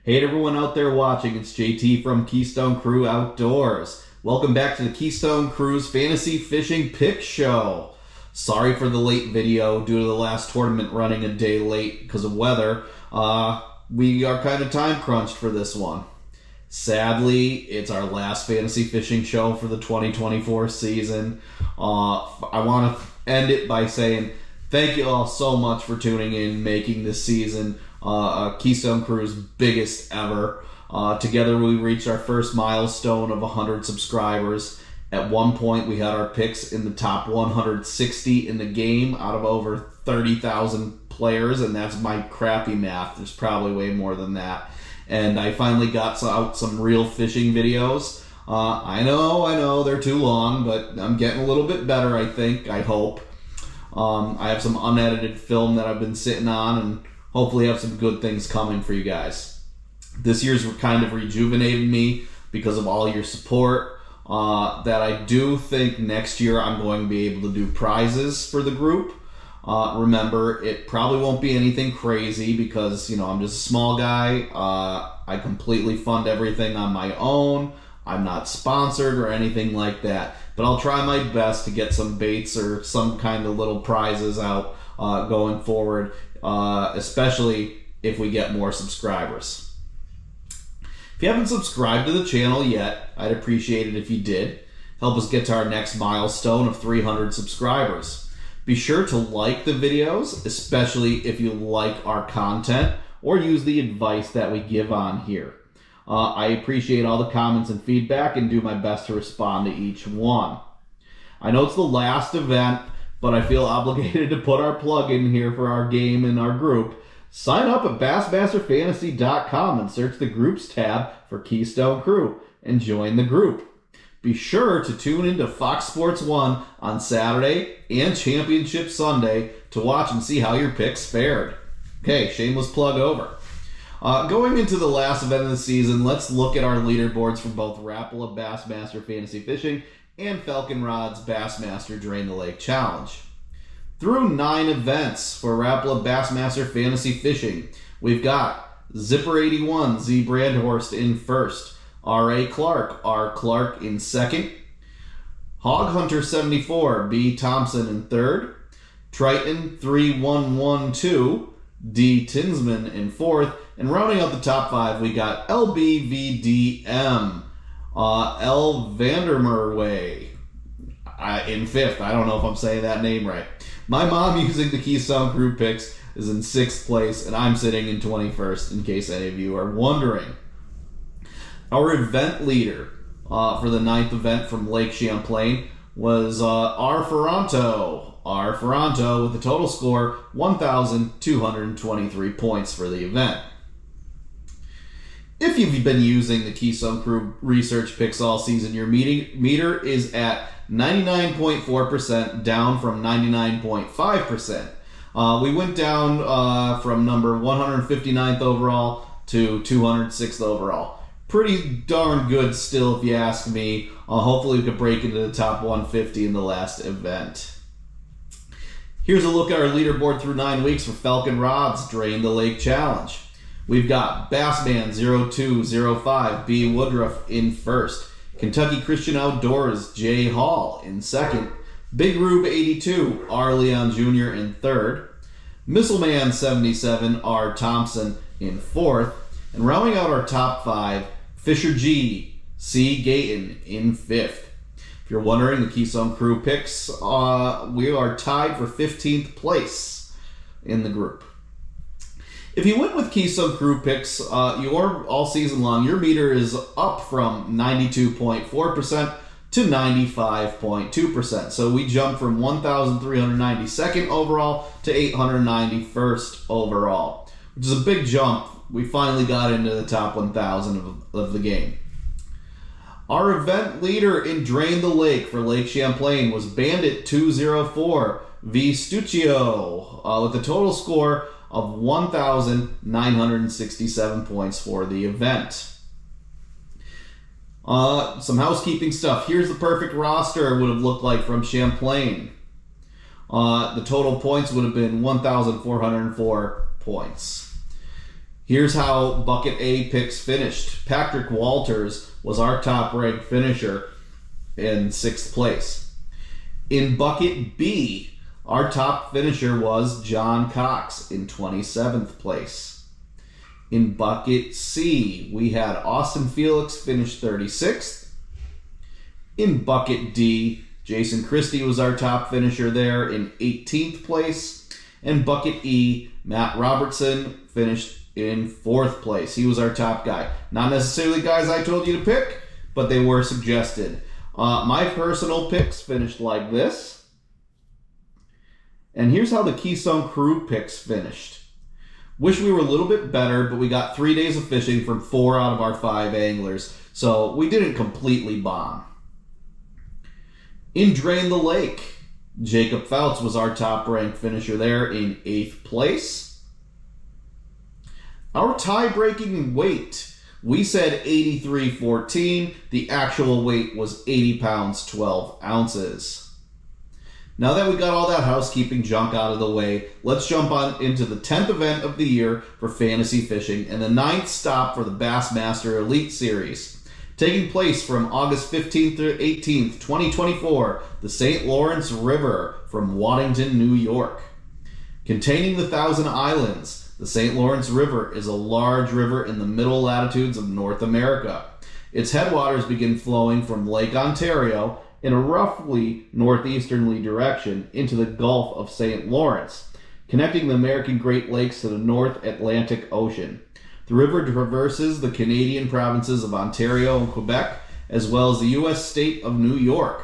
Hey everyone out there watching, it's JT from Keystone Crew Outdoors. Welcome back to the Keystone Crew's Fantasy Fishing Pick Show. Sorry for the late video due to the last tournament running a day late because of weather. We are kind of time crunched for this one. Sadly, it's our last fantasy fishing show for the 2024 season. I want to end it by saying thank you all so much for tuning in, making this season Keystone Crew's biggest ever. Together we reached our first milestone of 100 subscribers. At one point we had our picks in the top 160 in the game out of over 30,000 players, and that's my crappy math. There's probably way more than that. And I finally got out some real fishing videos. I know they're too long, but I'm getting a little bit better, I think, I hope. I have some unedited film that I've been sitting on, and hopefully have some good things coming for you guys. This year's kind of rejuvenated me because of all your support. That I do think next year I'm going to be able to do prizes for the group. Remember, it probably won't be anything crazy because, I'm just a small guy. I completely fund everything on my own. I'm not sponsored or anything like that. But I'll try my best to get some baits or some kind of little prizes out going forward, especially if we get more subscribers. If you haven't subscribed to the channel yet, I'd appreciate it if you did. Help us get to our next milestone of 300 subscribers. Be sure to like the videos, especially if you like our content or use the advice that we give on here. I appreciate all the comments and feedback and do my best to respond to each one. I know it's the last event, but I feel obligated to put our plug in here for our game and our group. Sign up at bassmasterfantasy.com and search the Groups tab for Keystone Crew and join the group. Be sure to tune into Fox Sports 1 on Saturday and Championship Sunday to watch and see how your picks fared. Okay, shameless plug over. Going into the last event of the season, let's look at our leaderboards for both Rapala Bassmaster Fantasy Fishing and Falcon Rod's Bassmaster Drain the Lake Challenge. Through 9 events for Rapala Bassmaster Fantasy Fishing, we've got Zipper 81 Z Brandhorst in first, R.A. Clark, R. Clark in second, Hog Hunter 74, B. Thompson in third, Triton 3112, D. Tinsman in fourth, and rounding out the top 5, we got LBVDM, L. Vandermerway in fifth. I don't know if I'm saying that name right. My mom using the Keystone Crew picks is in 6th place, and I'm sitting in 21st, in case any of you are wondering. Our event leader for the 9th event from Lake Champlain was R. Ferranto. R. Ferranto with a total score 1,223 points for the event. If you've been using the Keystone Crew research picks all season, your meter is at 99.4%, down from 99.5%. We went down from number 159th overall to 206th overall. Pretty darn good still, if you ask me. Hopefully we could break into the top 150 in the last event. Here's a look at our leaderboard through 9 weeks for Falcon Rod's Drain the Lake Challenge. We've got Bassman 0205 B. Woodruff in first, Kentucky Christian Outdoors J. Hall in second, Big Rube 82 R. Leon Jr. in third, Missileman 77 R. Thompson in fourth, and rounding out our top 5, Fisher G. C. Gayton in fifth. If you're wondering, the Keystone Crew picks, we are tied for 15th place in the group. If you went with Keystone Crew picks, all season long, your meter is up from 92.4% to 95.2%. So we jumped from 1,392nd overall to 891st overall, which is a big jump. We finally got into the top 1,000 of the game. Our event leader in Drain the Lake for Lake Champlain was Bandit 204 V. Stuccio with a total score of 1,967 points for the event. Some housekeeping stuff. Here's the perfect roster would have looked like from Champlain. The total points would have been 1,404 points. Here's how Bucket A picks finished. Patrick Walters was our top-ranked finisher in 6th place. In Bucket B, our top finisher was John Cox in 27th place. In Bucket C, we had Austin Felix finish 36th. In Bucket D, Jason Christie was our top finisher there in 18th place. And Bucket E, Matt Robertson finished in 4th place. He was our top guy. Not necessarily guys I told you to pick, but they were suggested. My personal picks finished like this. And here's how the Keystone Crew picks finished. Wish we were a little bit better, but we got 3 days of fishing from 4 out of our 5 anglers, so we didn't completely bomb. In Drain the Lake, Jacob Fouts was our top-ranked finisher there in 8th place. Our tie-breaking weight, we said 83.14. The actual weight was 80 pounds, 12 ounces. Now that we got all that housekeeping junk out of the way, let's jump on into the 10th event of the year for fantasy fishing and the 9th stop for the Bassmaster Elite Series. Taking place from August 15th through 18th, 2024, the St. Lawrence River from Waddington, New York. Containing the Thousand Islands, the St. Lawrence River is a large river in the middle latitudes of North America. Its headwaters begin flowing from Lake Ontario in a roughly northeasterly direction into the Gulf of St. Lawrence, connecting the American Great Lakes to the North Atlantic Ocean. The river traverses the Canadian provinces of Ontario and Quebec, as well as the U.S. state of New York.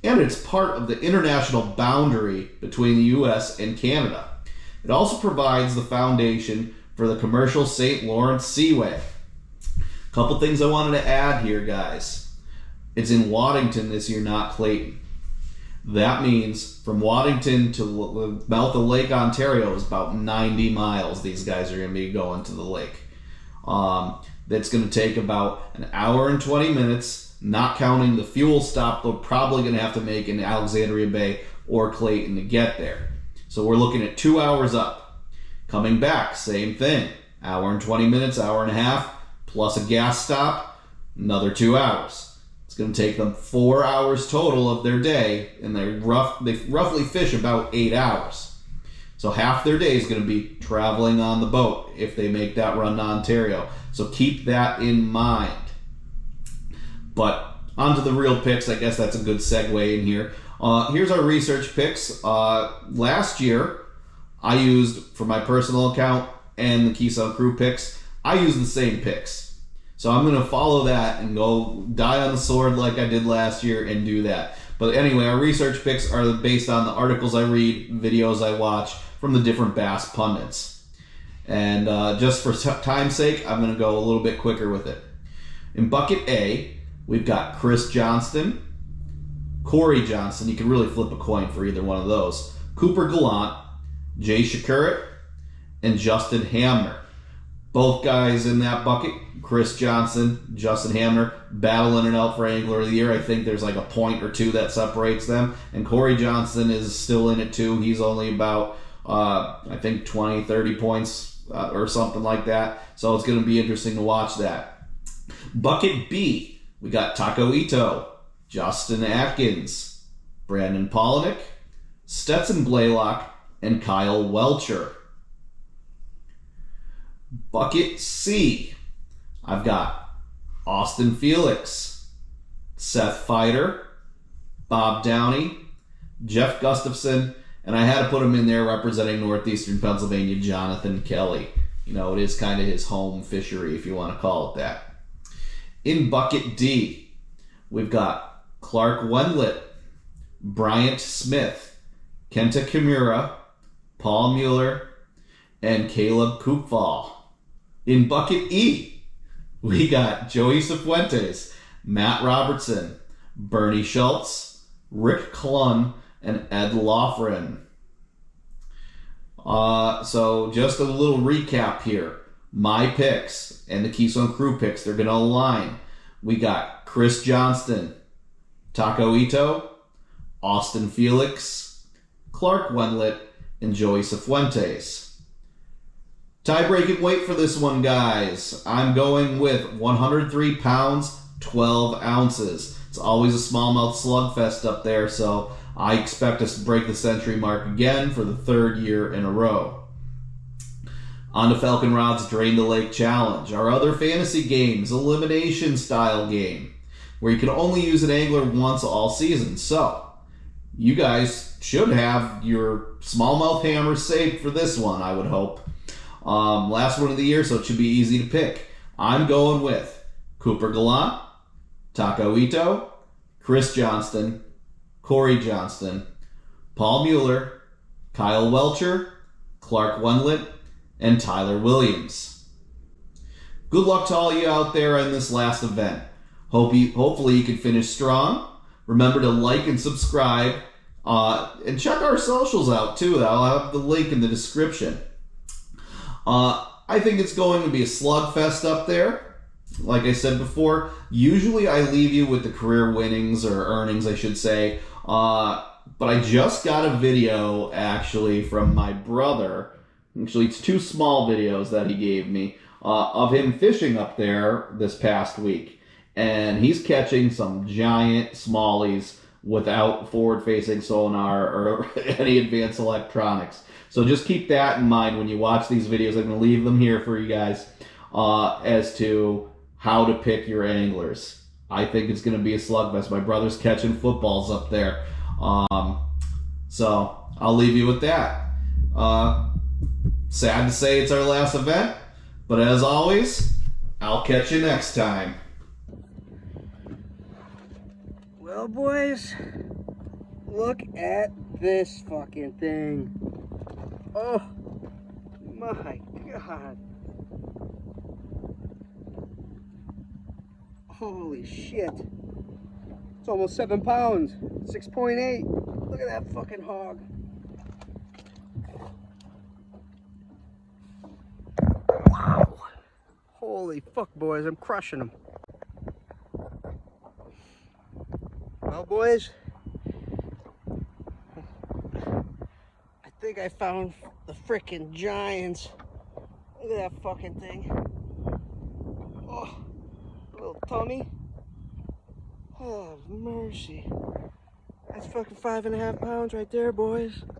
And it's part of the international boundary between the U.S. and Canada. It also provides the foundation for the commercial St. Lawrence Seaway. A couple things I wanted to add here, guys. It's in Waddington this year, not Clayton. That means from Waddington to the mouth of Lake Ontario is about 90 miles these guys are going to be going to the lake. That's going to take about an hour and 20 minutes, not counting the fuel stop they're probably going to have to make in Alexandria Bay or Clayton to get there. So we're looking at 2 hours up. Coming back, same thing. Hour and 20 minutes, hour and a half, plus a gas stop, another 2 hours. It's going to take them 4 hours total of their day, and they roughly fish about 8 hours. So half their day is going to be traveling on the boat if they make that run to Ontario. So keep that in mind. But onto the real picks. I guess that's a good segue in here. Here's our research picks. Last year, I used, for my personal account and the Keystone Crew picks, I used the same picks. So I'm going to follow that and go die on the sword like I did last year and do that. But anyway, our research picks are based on the articles I read, videos I watch from the different bass pundits. And just for time's sake, I'm going to go a little bit quicker with it. In Bucket A, we've got Chris Johnston, Corey Johnston. You can really flip a coin for either one of those. Cooper Gallant, Jay Shakurit, and Justin Hamner. Both guys in that bucket, Chris Johnston, Justin Hamner, battling it out for Angler of the Year. I think there's like a point or two that separates them. And Corey Johnston is still in it too. He's only about, I think, 20, 30 points or something like that. So it's going to be interesting to watch that. Bucket B, we got Taku Ito, Justin Atkins, Brandon Polinick, Stetson Blaylock, and Kyle Welcher. Bucket C, I've got Austin Felix, Seth Fighter, Bob Downey, Jeff Gustafson, and I had to put him in there representing Northeastern Pennsylvania, Jonathan Kelly. You know, it is kind of his home fishery, if you want to call it that. In Bucket D, we've got Clark Wendlandt, Bryant Smith, Kenta Kimura, Paul Mueller, and Caleb Koopfall. In Bucket E, we got Joey Cifuentes, Matt Robertson, Bernie Schultz, Rick Klun, and Ed Loughran. So just a little recap here. My picks and the Keystone Crew picks, they're going to align. We got Chris Johnston, Taku Ito, Austin Felix, Clark Wendlandt, and Joey Cifuentes. Tie-breaking weight for this one, guys. I'm going with 103 pounds, 12 ounces. It's always a smallmouth slugfest up there, so I expect us to break the century mark again for the third year in a row. On to Falcon Rod's Drain the Lake Challenge. Our other fantasy game is elimination style game, where you can only use an angler once all season. So, you guys should have your smallmouth hammer saved for this one, I would hope. Last one of the year, so it should be easy to pick. I'm going with Cooper Gallant, Taku Ito, Chris Johnston, Corey Johnston, Paul Mueller, Kyle Welcher, Clark Wendlandt, and Tyler Williams. Good luck to all you out there in this last event. Hopefully you can finish strong. Remember to like and subscribe, and check our socials out too. I'll have the link in the description. I think it's going to be a slugfest up there. Like I said before, usually I leave you with the career winnings, or earnings I should say, but I just got a video actually from my brother. Actually, it's 2 small videos that he gave me of him fishing up there this past week. And he's catching some giant smallies without forward-facing sonar or any advanced electronics. So just keep that in mind when you watch these videos. I'm going to leave them here for you guys as to how to pick your anglers. I think it's going to be a slugfest. My brother's catching footballs up there. So I'll leave you with that. Sad to say it's our last event, but as always, I'll catch you next time. Well, boys, look at this fucking thing. Oh my God. Holy shit. It's almost 7 pounds. 6.8. Look at that fucking hog. Wow. Holy fuck, boys. I'm crushing them. Well, boys, I think I found the frickin' giants. Look at that fucking thing. Oh, little tummy. Oh, mercy. That's fucking 5.5 pounds right there, boys.